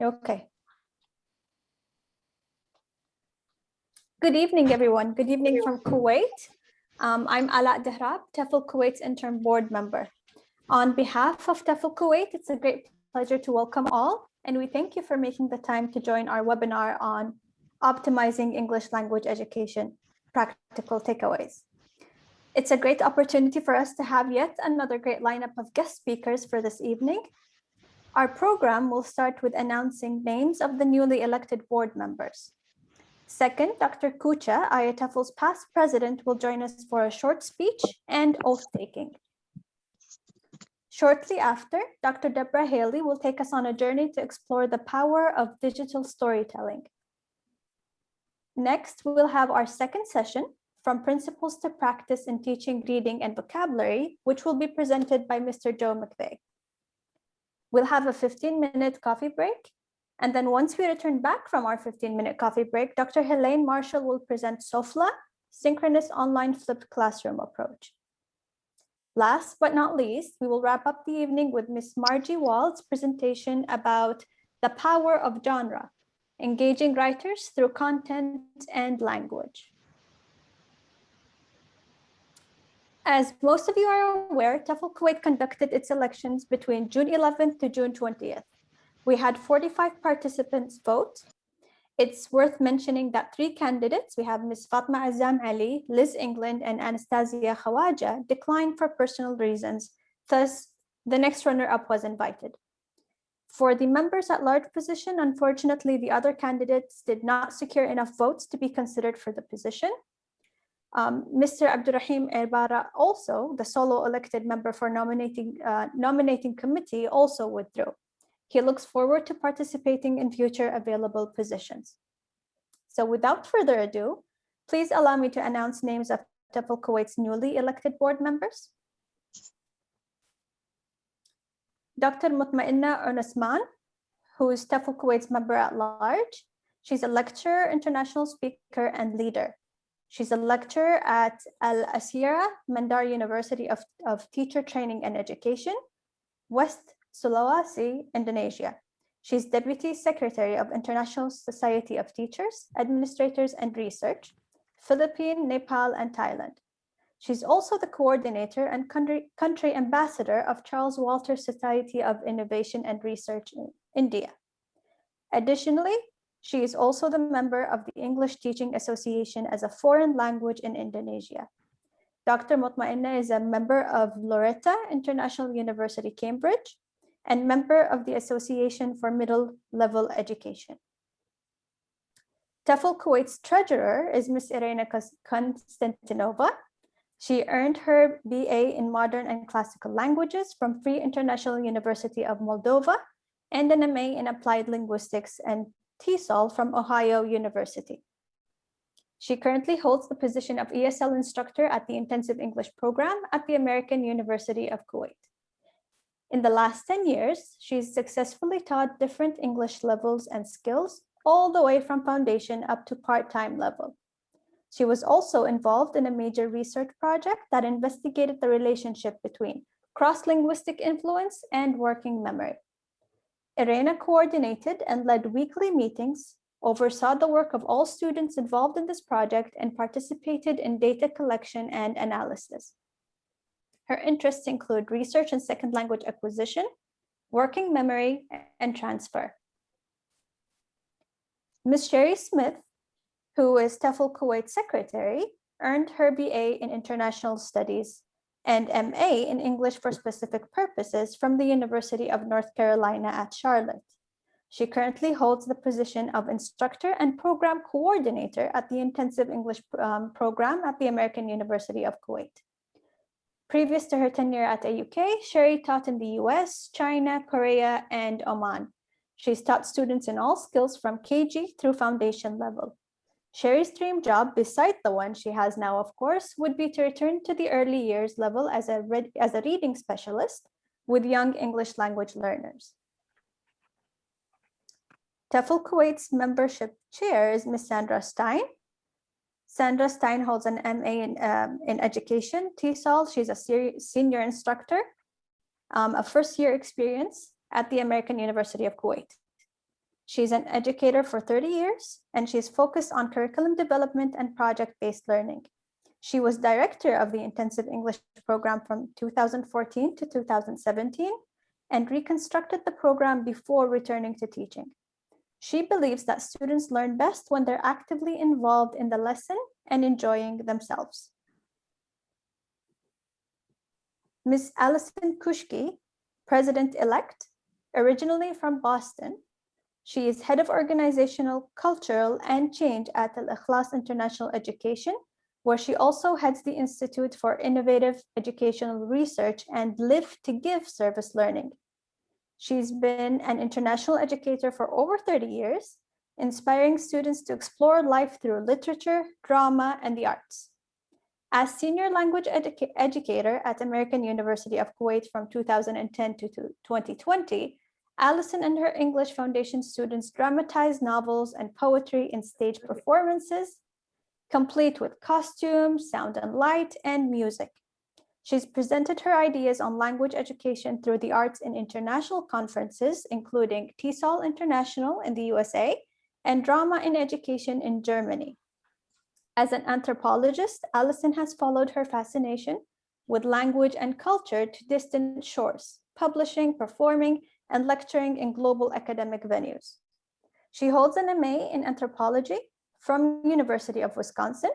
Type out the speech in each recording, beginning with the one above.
Okay. Good evening, everyone. Good evening from Kuwait. I'm Ala Dahrab, TEFL Kuwait's interim board member. On behalf of TEFL Kuwait, it's a great pleasure to welcome all, and we thank you for making the time to join our webinar on optimizing English language education, practical takeaways. It's a great opportunity for us to have yet another great lineup of guest speakers for this evening. Our program will start with announcing names of the newly elected board members. Second, Dr. Kucha, IATEFL's past president, will join us for a short speech and oath-taking. Shortly after, Dr. Deborah Haley will take us on a journey to explore the power of digital storytelling. Next, we'll have our second session, From Principles to Practice in Teaching Reading and Vocabulary, which will be presented by Mr. Joe McVeigh. We'll have a 15-minute coffee break. And then once we return back from our 15-minute coffee break, Dr. Helene Marshall will present SOFLA, Synchronous Online Flipped Classroom Approach. Last but not least, we will wrap up the evening with Ms. Margie Wald's presentation about the power of genre, engaging writers through content and language. As most of you are aware, TEFL Kuwait conducted its elections between June 11th to June 20th. We had 45 participants vote. It's worth mentioning that 3 candidates, we have Ms. Fatma Azam Ali, Liz England, and Anastasia Khawaja, declined for personal reasons. Thus, the next runner-up was invited. For the members at large position, unfortunately, the other candidates did not secure enough votes to be considered for the position. Mr. Abdurrahim Erbara, also the solo elected member for nominating committee, also withdrew. He looks forward to participating in future available positions. So without further ado, please allow me to announce names of TEFL Kuwait's newly elected board members. Dr. Mutmainna Ernestman, who is TEFL Kuwait's member at large. She's a lecturer, international speaker, and leader. She's a lecturer at Al Asira Mandar University of Teacher Training and Education, West Sulawesi, Indonesia. She's Deputy Secretary of International Society of Teachers, Administrators and Research, Philippines, Nepal, and Thailand. She's also the coordinator and country ambassador of Charles Walter Society of Innovation and Research in India. Additionally, she is also the member of the English Teaching Association as a foreign language in Indonesia. Dr. Mutmainna is a member of Loreto International University, Cambridge, and member of the Association for Middle Level Education. TEFL Kuwait's treasurer is Ms. Irena Konstantinova. She earned her BA in Modern and Classical Languages from Free International University of Moldova and an MA in Applied Linguistics and TESOL from Ohio University. She currently holds the position of ESL instructor at the Intensive English Program at the American University of Kuwait. In the last 10 years, she's successfully taught different English levels and skills, all the way from foundation up to part-time level. She was also involved in a major research project that investigated the relationship between cross-linguistic influence and working memory. Irena coordinated and led weekly meetings, oversaw the work of all students involved in this project, and participated in data collection and analysis. Her interests include research and second language acquisition, working memory, and transfer. Ms. Sherry Smith, who is TEFL Kuwait Secretary, earned her BA in International Studies and MA in English for Specific Purposes from the University of North Carolina at Charlotte. She currently holds the position of Instructor and Program Coordinator at the Intensive English Program at the American University of Kuwait. Previous to her tenure at AUK, Sherry taught in the US, China, Korea, and Oman. She's taught students in all skills from KG through foundation level. Sherry's dream job, beside the one she has now, of course, would be to return to the early years level as a reading specialist with young English language learners. TEFL Kuwait's membership chair is Ms. Sandra Stein. Sandra Stein holds an MA in education, TESOL. She's a senior instructor, a first-year experience at the American University of Kuwait. She's an educator for 30 years, and she's focused on curriculum development and project-based learning. She was director of the Intensive English program from 2014 to 2017 and reconstructed the program before returning to teaching. She believes that students learn best when they're actively involved in the lesson and enjoying themselves. Ms. Alison Kushki, President-elect, originally from Boston. She is head of organizational, cultural, and change at Al-Ikhlas International Education, where she also heads the Institute for Innovative Educational Research and Live to Give service learning. She's been an international educator for over 30 years, inspiring students to explore life through literature, drama, and the arts. As senior language educator at American University of Kuwait from 2010 to 2020, Alison and her English Foundation students dramatized novels and poetry in stage performances, complete with costumes, sound and light, and music. She's presented her ideas on language education through the arts in international conferences, including TEFL International in the USA and Drama in Education in Germany. As an anthropologist, Alison has followed her fascination with language and culture to distant shores, publishing, performing, and lecturing in global academic venues. She holds an MA in anthropology from University of Wisconsin.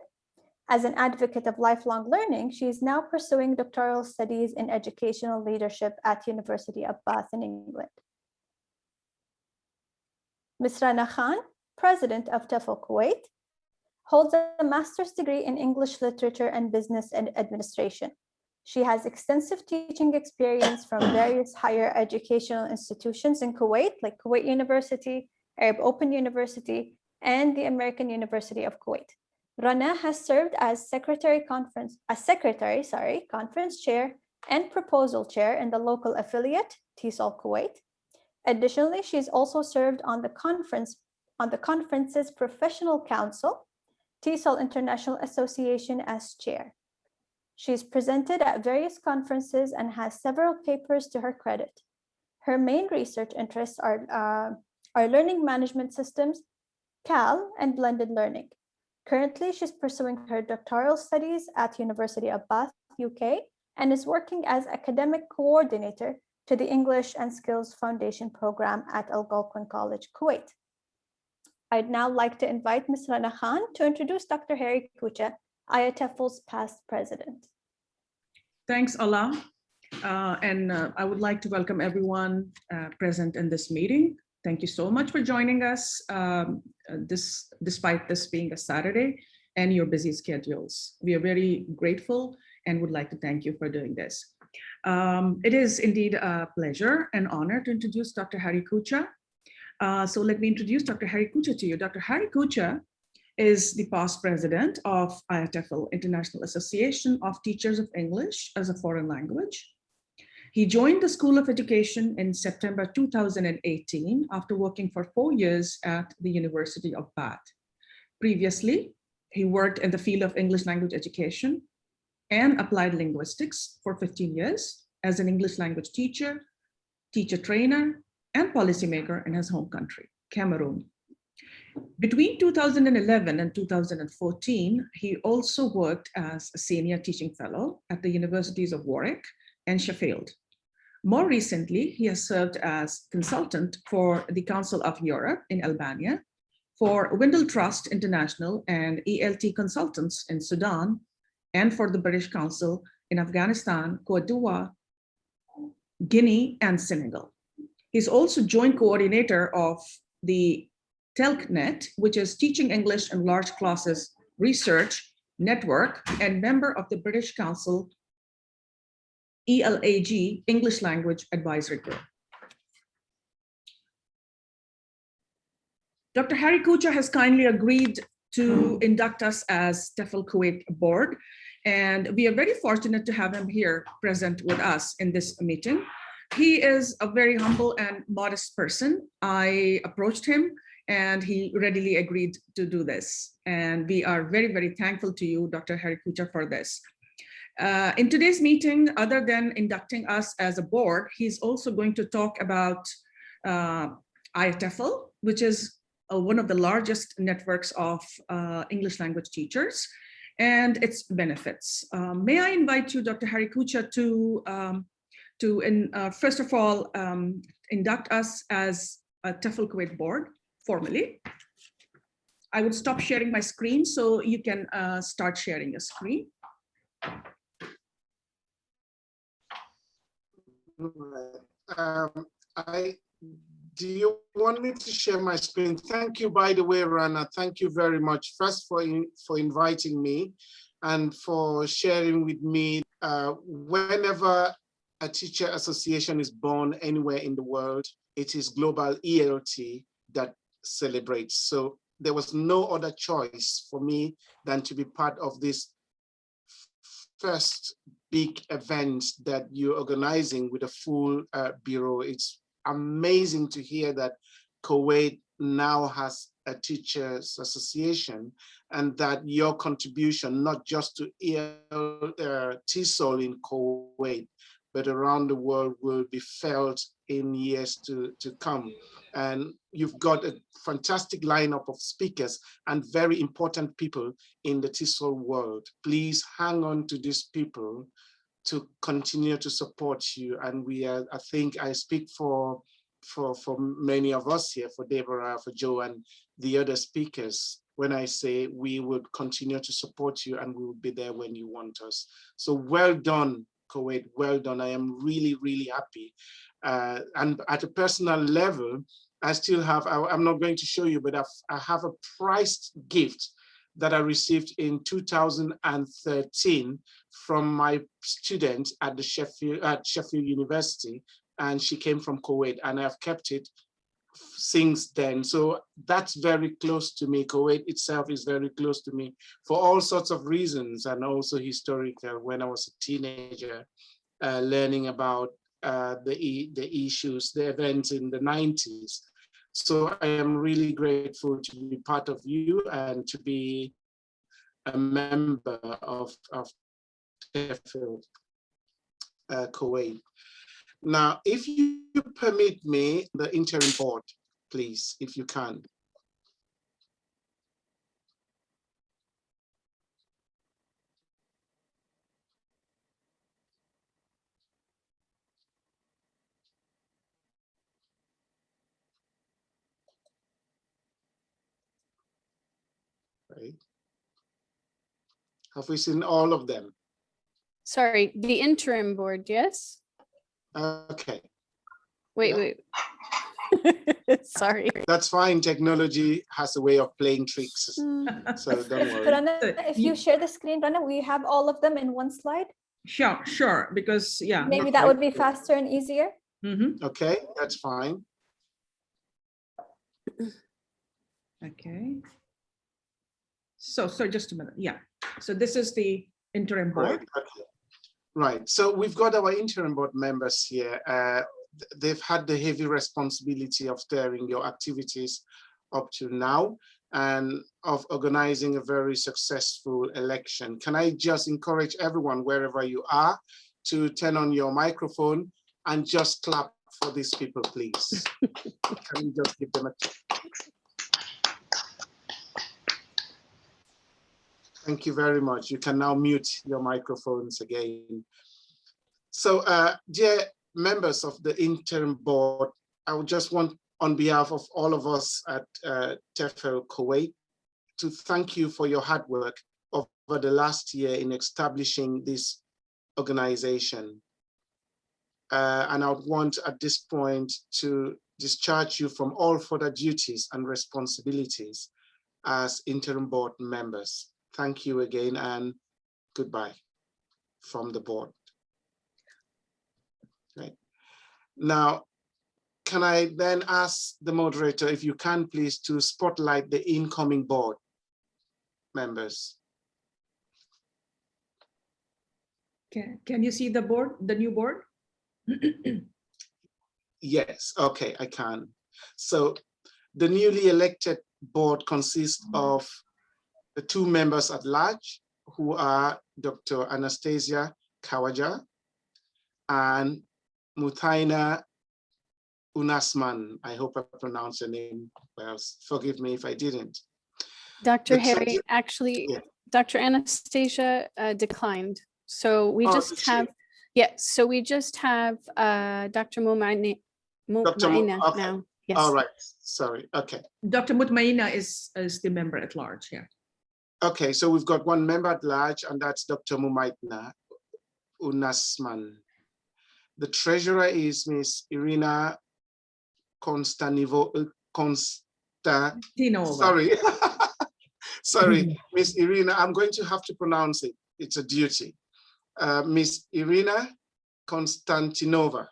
As an advocate of lifelong learning, she is now pursuing doctoral studies in educational leadership at University of Bath in England. Ms. Rana Khan, President of TEFL Kuwait, holds a master's degree in English literature and business and administration. She has extensive teaching experience from various higher educational institutions in Kuwait, like Kuwait University, Arab Open University, and the American University of Kuwait. Rana has served as conference chair and proposal chair in the local affiliate, TEFL Kuwait. Additionally, she's also served on the conference's professional council, TEFL International Association, as chair. She's presented at various conferences and has several papers to her credit. Her main research interests are learning management systems, CAL, and blended learning. Currently, she's pursuing her doctoral studies at University of Bath, UK, and is working as academic coordinator to the English and Skills Foundation program at Al-Golquin College, Kuwait. I'd now like to invite Ms. Rana Khan to introduce Dr. Harry Kucha, IATEFL's past president. Thanks, Allah. I would like to welcome everyone present in this meeting. Thank you so much for joining us, despite this being a Saturday and your busy schedules. We are very grateful and would like to thank you for doing this. It is indeed a pleasure and honor to introduce Dr. Harry Kucha. So let me introduce Dr. Harry Kucha to you. Dr. Harry Kucha is the past president of TEFL International Association of Teachers of English as a Foreign Language. He joined the School of Education in September 2018 after working for 4 years at the University of Bath. Previously, he worked in the field of English language education and applied linguistics for 15 years as an English language teacher, teacher trainer, and policymaker in his home country, Cameroon. Between 2011 and 2014, he also worked as a senior teaching fellow at the Universities of Warwick and Sheffield. More recently, he has served as consultant for the Council of Europe in Albania, for Windle Trust International and ELT Consultants in Sudan, and for the British Council in Afghanistan, Cote d'Ivoire, Guinea, and Senegal. He's also joint coordinator of the TELCnet, which is Teaching English in Large Classes Research Network, and member of the British Council ELAG English Language Advisory Group. Dr. Harry Kucha has kindly agreed to induct us as TEFL Kuwait board, and we are very fortunate to have him here present with us in this meeting. He is a very humble and modest person. I approached him and he readily agreed to do this. And we are very, very thankful to you, Dr. Harry Kucha, for this. In today's meeting, other than inducting us as a board, he's also going to talk about TEFL, which is one of the largest networks of English language teachers, and its benefits. May I invite you, Dr. Hari Kucha, to first of all, induct us as a TEFL Kuwait board formally. I would stop sharing my screen so you can start sharing your screen. Do you want me to share my screen? Thank you, by the way, Rana. Thank you very much. First for inviting me and for sharing with me. Whenever a teacher association is born anywhere in the world, it is Global ELT that celebrates. So there was no other choice for me than to be part of this first big event that you're organizing with a full bureau. It's amazing to hear that Kuwait now has a teachers association, and that your contribution, not just to TESOL in Kuwait, but around the world, will be felt in years to come. And you've got a fantastic lineup of speakers and very important people in the TESOL world. Please hang on to these people to continue to support you. And we are, I think I speak for many of us here, for Deborah, for Joe, and the other speakers, when I say we would continue to support you and we will be there when you want us. So well done, Kuwait, well done. I am really, really happy. And at a personal level, I still have, I'm not going to show you, but I have a prized gift that I received in 2013 from my student at the Sheffield University, and she came from Kuwait, and I've kept it since then. So that's very close to me. Kuwait itself is very close to me for all sorts of reasons, and also historical. When I was a teenager, learning about the issues, the events in the 90s. So I am really grateful to be part of you and to be a member of TEFL Kuwait. Now, if you permit me, the interim board, please, if you can. Right. Have we seen all of them? Sorry, the interim board, yes? Okay. Wait. Sorry. That's fine. Technology has a way of playing tricks. So don't worry. Rana, if you share the screen, Rana, we have all of them in one slide. Sure, because yeah. Maybe that would be faster and easier. Mm-hmm. Okay, that's fine. Okay. So just a minute. Yeah. So this is the interim board. Right. Okay. Right. So we've got our interim board members here. They've had the heavy responsibility of steering your activities up to now and of organizing a very successful election. Can I just encourage everyone, wherever you are, to turn on your microphone and just clap for these people, please? Can you just give them a... Thank you very much. You can now mute your microphones again. So, dear members of the interim board, I would just want, on behalf of all of us at TEFL Kuwait, to thank you for your hard work over the last year in establishing this organization. And I would want at this point to discharge you from all further duties and responsibilities as interim board members. Thank you again, and goodbye from the board. Right. Now, can I then ask the moderator, if you can please, to spotlight the incoming board members? Can you see the board, the new board? Yes, okay, I can. So the newly elected board consists of the two members at large, who are Dr. Anastasia Kawaja and Muthaina Unasman. I hope I pronounced your name well. Forgive me if I didn't. Dr. The Harry, treasure- actually, Yeah. Dr. Anastasia declined. So we Oh, just did she? have, so we just have Dr. Mumaina Okay. now. Yes. All right. Sorry. Okay. Dr. Mutmaina is the member at large, yeah. Okay, so we've got one member at large, and that's Dr. Mumaitna Unasman. The treasurer is Miss Irina Konstantinova. Sorry, sorry, Miss Irina. I'm going to have to pronounce it. It's a duty. Miss Irina Konstantinova.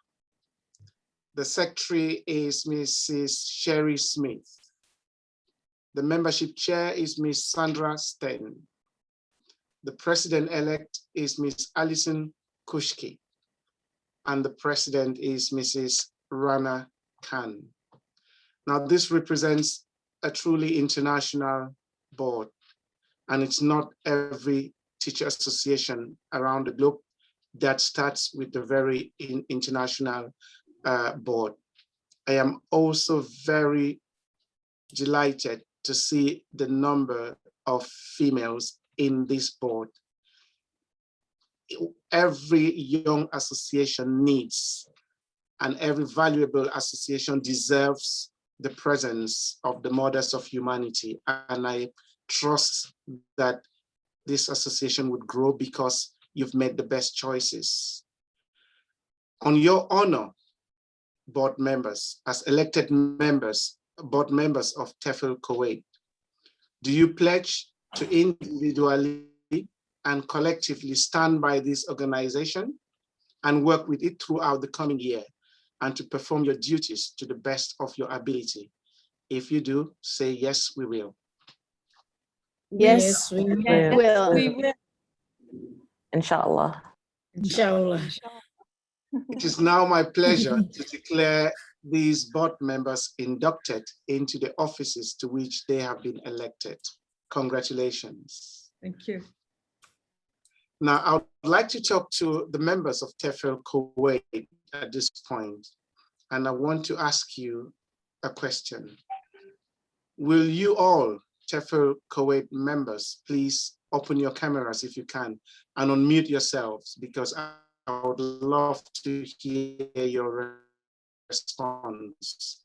The secretary is Mrs. Sherry Smith. The membership chair is Miss Sandra Sten. The president-elect is Miss Alison Kushki. And the president is Mrs. Rana Khan. Now, this represents a truly international board, and it's not every teacher association around the globe that starts with a very international board. I am also very delighted to see the number of females in this board. Every young association needs, and every valuable association deserves the presence of the mothers of humanity. And I trust that this association would grow because you've made the best choices. On your honor, board members, as elected members, board members of TEFL Kuwait, do you pledge to individually and collectively stand by this organization and work with it throughout the coming year, and to perform your duties to the best of your ability? If you do, say yes, we will. Yes, we Yes, will. we will. Inshallah. Inshallah. It is now my pleasure to declare these board members inducted into the offices to which they have been elected. Congratulations. Thank you. Now, I would like to talk to the members of TEFL Kuwait at this point, and I want to ask you a question. Will you all, TEFL Kuwait members, please open your cameras if you can and unmute yourselves, because I would love to hear your response.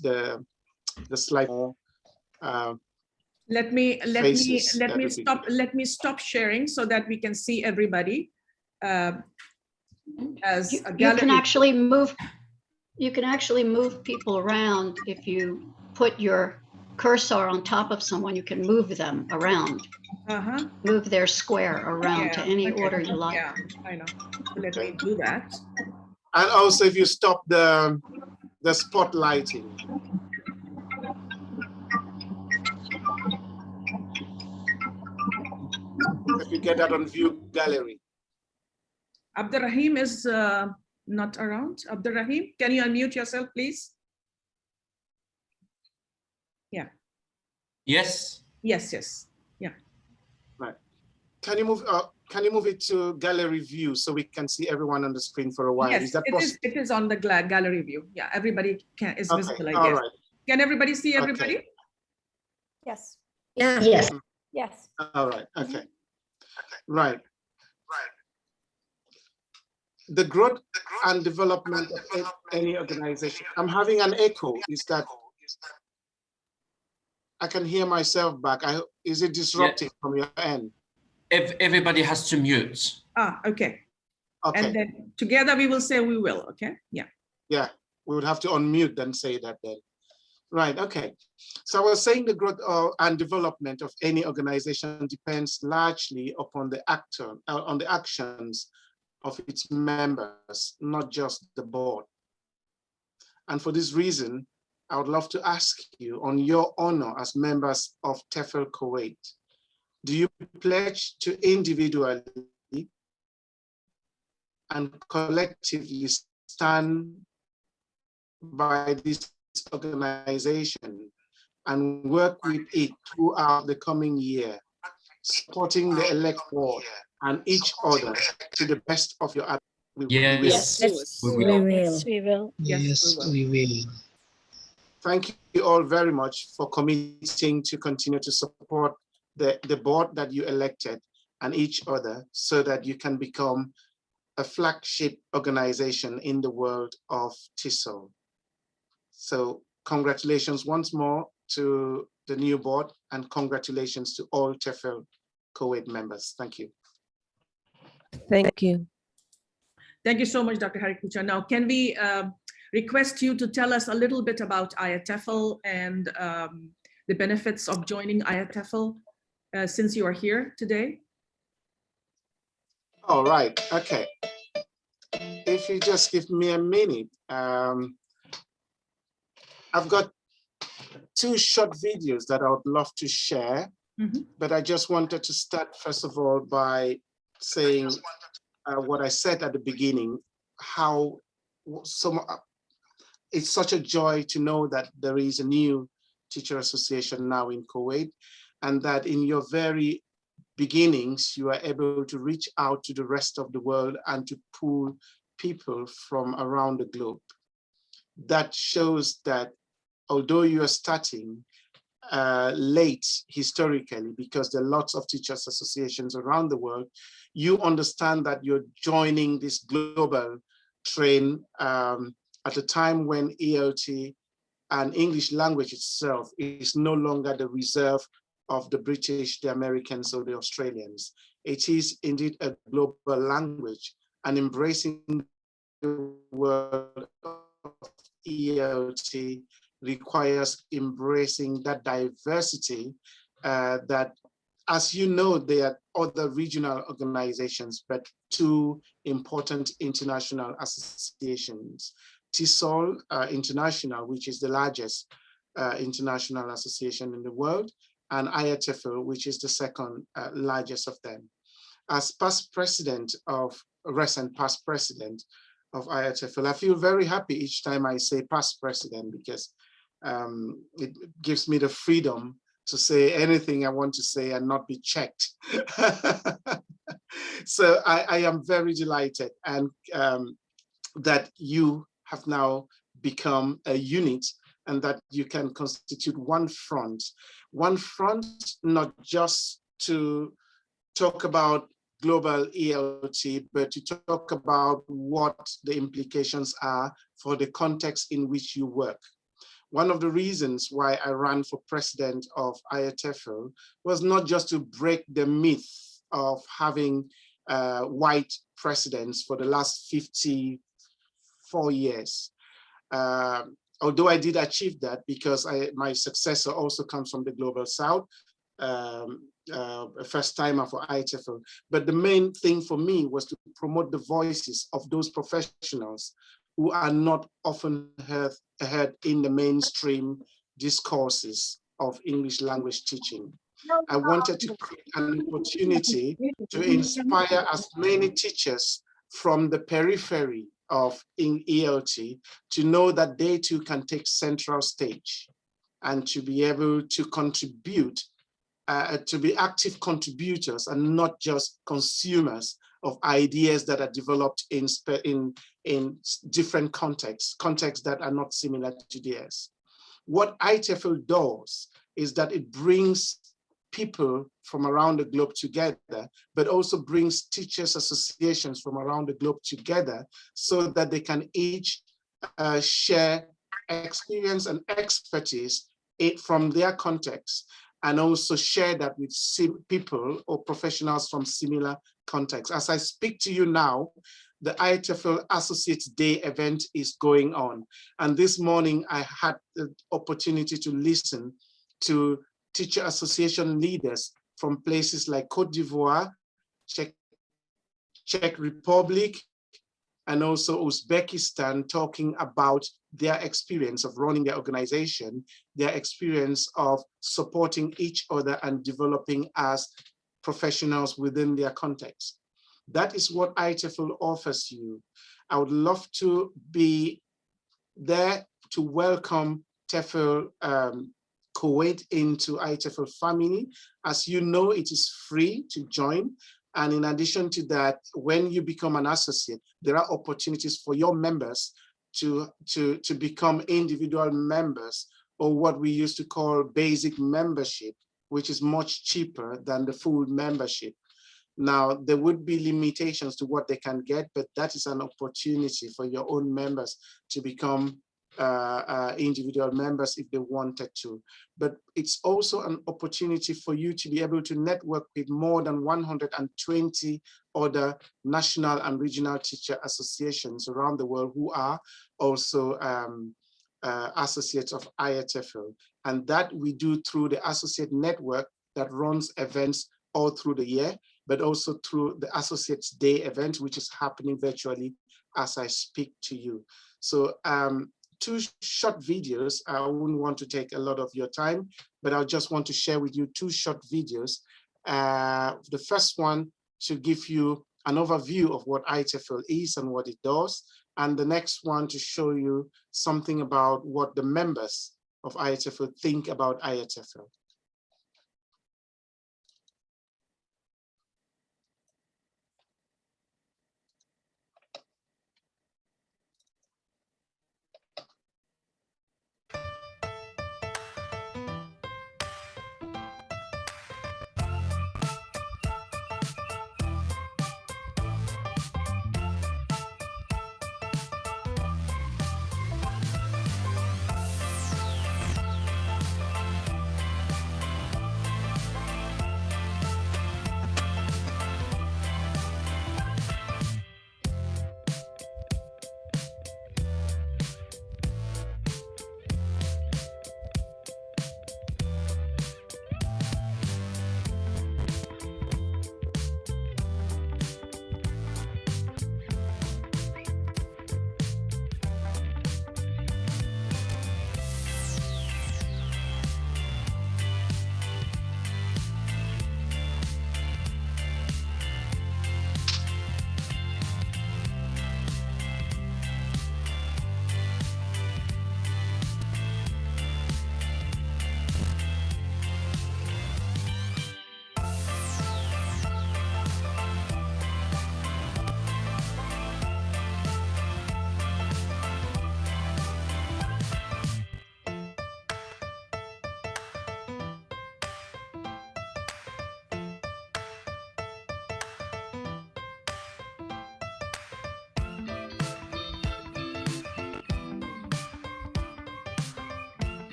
The slide. Let me Faces stop sharing so that we can see everybody as You, a you gallery. can actually move. You can actually move people around if you put your cursor on top of someone. You can move them around, move their square around to any order you like. Yeah, I know. So let me do that. And also, if you stop the spotlighting. If you get that on view gallery. Abdurrahim is not around. Abdurrahim, can you unmute yourself, please? Yeah. Yes. Yes, yes. Yeah. Right. Can you move it to gallery view so we can see everyone on the screen for a while? Yes, is that possible? it is on the gallery view. Yeah, everybody is Okay, visible, I all guess. right. Can everybody see everybody? Okay. Yes. Yeah. Yes. Yes. All right. Okay. Right. The growth and development of any organization. I'm having an echo. Is that I can hear myself back? Is it disrupting from your end? If everybody has to mute. Ah, okay. Okay. And then together we will say we will. Okay. Yeah. Yeah. We would have to unmute and say that then. Right. Okay. So I was saying the growth and development of any organization depends largely upon the on the actions of its members, not just the board. And for this reason, I would love to ask you, on your honor as members of TEFL Kuwait, do you pledge to individually and collectively stand by this organization and work with it throughout the coming year, supporting the elect board and each other to the best of your ability. We will. Yes, we will. Yes, we will. Yes, we will. Thank you all very much for committing to continue to support the board that you elected and each other so that you can become a flagship organization in the world of TEFL. So congratulations once more to the new board and congratulations to all TEFL Kuwait members. Thank you. Thank you. Thank you so much, Dr. Hari Kucha. Now, can we request you to tell us a little bit about TEFL and the benefits of joining TEFL since you are here today? All right, okay. If you just give me a minute, I've got 2 short videos that I would love to share, but I just wanted to start first of all by saying what I said at the beginning, how it's such a joy to know that there is a new teacher association now in Kuwait, and that in your very beginnings, you are able to reach out to the rest of the world and to pull people from around the globe. That shows that although you are starting late historically, because there are lots of teachers associations around the world, you understand that you're joining this global train at a time when ELT and English language itself is no longer the reserve of the British, the Americans, or the Australians. It is indeed a global language, and embracing the world of ELT requires embracing that diversity that, as you know, there are other regional organizations, but 2 important international associations. TESOL International, which is the largest international association in the world, and TEFL, which is the second largest of them. As past president of TEFL, I feel very happy each time I say past president, because it gives me the freedom to say anything I want to say and not be checked. So I am very delighted and that you have now become a unit and that you can constitute one front not just to talk about global ELT, but to talk about what the implications are for the context in which you work. One of the reasons why I ran for president of TEFL was not just to break the myth of having white presidents for the last 54 years. Although I did achieve that because my successor also comes from the Global South, a first timer for TEFL. But the main thing for me was to promote the voices of those professionals who are not often heard in the mainstream discourses of English language teaching. I wanted to create an opportunity to inspire as many teachers from the periphery of ELT to know that they too can take central stage and to be able to contribute, to be active contributors and not just consumers of ideas that are developed in different contexts that are not similar to theirs. What TEFL does is that it brings people from around the globe together, but also brings teachers associations from around the globe together so that they can each share experience and expertise from their context, and also share that with people or professionals from similar contexts. As I speak to you now, the TEFL Associates Day event is going on. And this morning I had the opportunity to listen to teacher association leaders from places like Cote d'Ivoire, Czech Republic, and also Uzbekistan, talking about their experience of running their organization, their experience of supporting each other and developing as professionals within their context. That is what TEFL offers you. I would love to be there to welcome TEFL Kuwait into ITFL family. As you know, it is free to join. And in addition to that, when you become an associate, there are opportunities for your members to become individual members, or what we used to call basic membership, which is much cheaper than the full membership. Now, there would be limitations to what they can get, but that is an opportunity for your own members to become individual members if they wanted to. But it's also an opportunity for you to be able to network with more than 120 other national and regional teacher associations around the world who are also associates of ITFL. And that we do through the associate network that runs events all through the year, but also through the Associates Day event, which is happening virtually as I speak to you. So 2 short videos. I wouldn't want to take a lot of your time, but I just want to share with you 2 short videos. The first one to give you an overview of what ITFL is and what it does, and the next one to show you something about what the members of ITFL think about ITFL.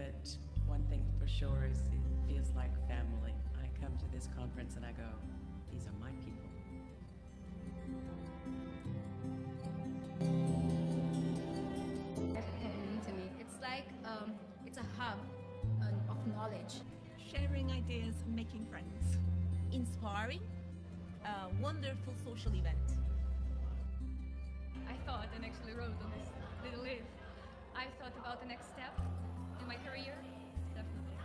but one thing for sure is it feels like family. I come to this conference and I go, these are my people. To me, it's like it's a hub of knowledge. Sharing ideas, making friends. Inspiring, a wonderful social event. I thought and actually wrote on this little leaf. I thought about the next step in my career, definitely.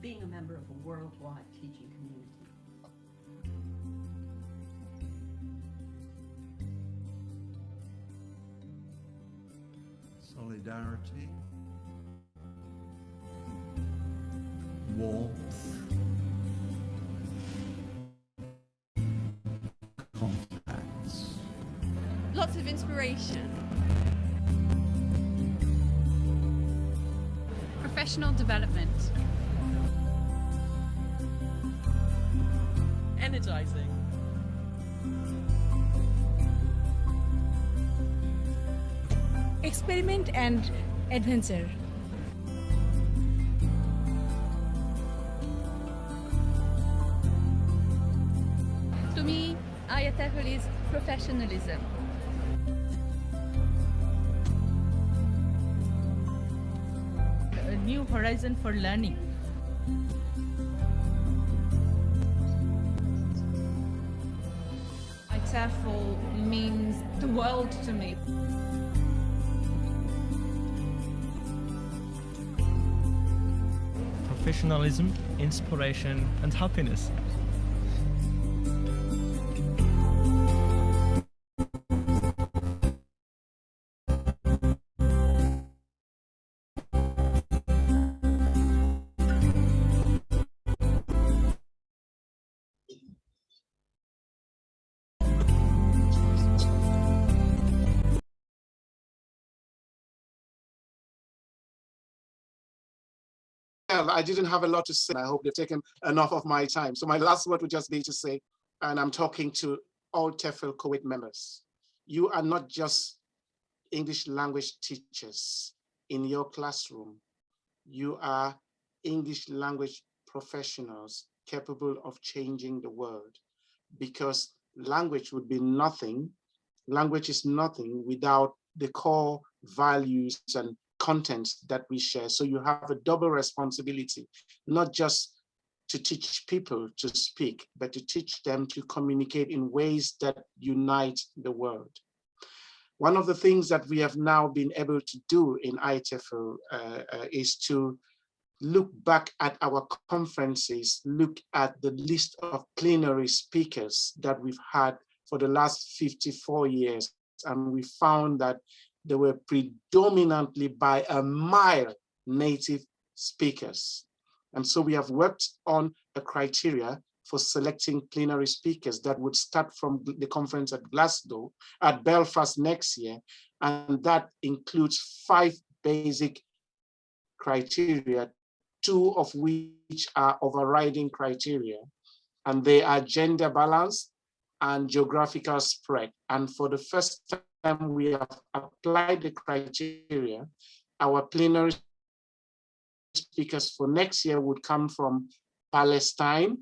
Being a member of a worldwide teaching community. Solidarity, warmth, contacts. Lots of inspiration. Professional development. Energizing. Experiment and adventure. To me, TEFL is professionalism. A new horizon for learning. TEFL means the world to me. Professionalism, inspiration, and happiness. I didn't have a lot to say. I hope they've taken enough of my time. So my last word would just be to say, and I'm talking to all TEFL Kuwait members, you are not just English language teachers in your classroom. You are English language professionals capable of changing the world, because language would be nothing. Language is nothing without the core values and contents that we share. So you have a double responsibility, not just to teach people to speak, but to teach them to communicate in ways that unite the world. One of the things that we have now been able to do in ITEFL is to look back at our conferences, look at the list of plenary speakers that we've had for the last 54 years. And we found that they were predominantly by a mile native speakers. And so we have worked on a criteria for selecting plenary speakers that would start from the conference at Glasgow, at Belfast next year. And that includes 5 basic criteria, 2 of which are overriding criteria. And they are gender balance and geographical spread. And for the first time, we have applied the criteria. Our plenary speakers for next year would come from Palestine,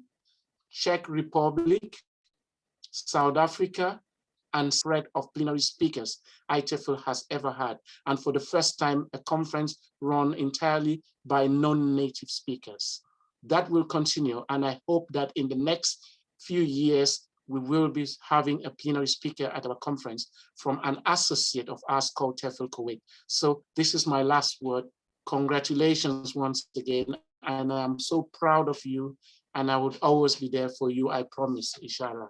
Czech Republic, South Africa, and spread of plenary speakers ITEFL has ever had. And for the first time, a conference run entirely by non-native speakers. That will continue, and I hope that in the next few years, we will be having a plenary speaker at our conference from an associate of ours called TEFL Kuwait. So this is my last word. Congratulations once again, and I'm so proud of you, and I would always be there for you, I promise, inshallah.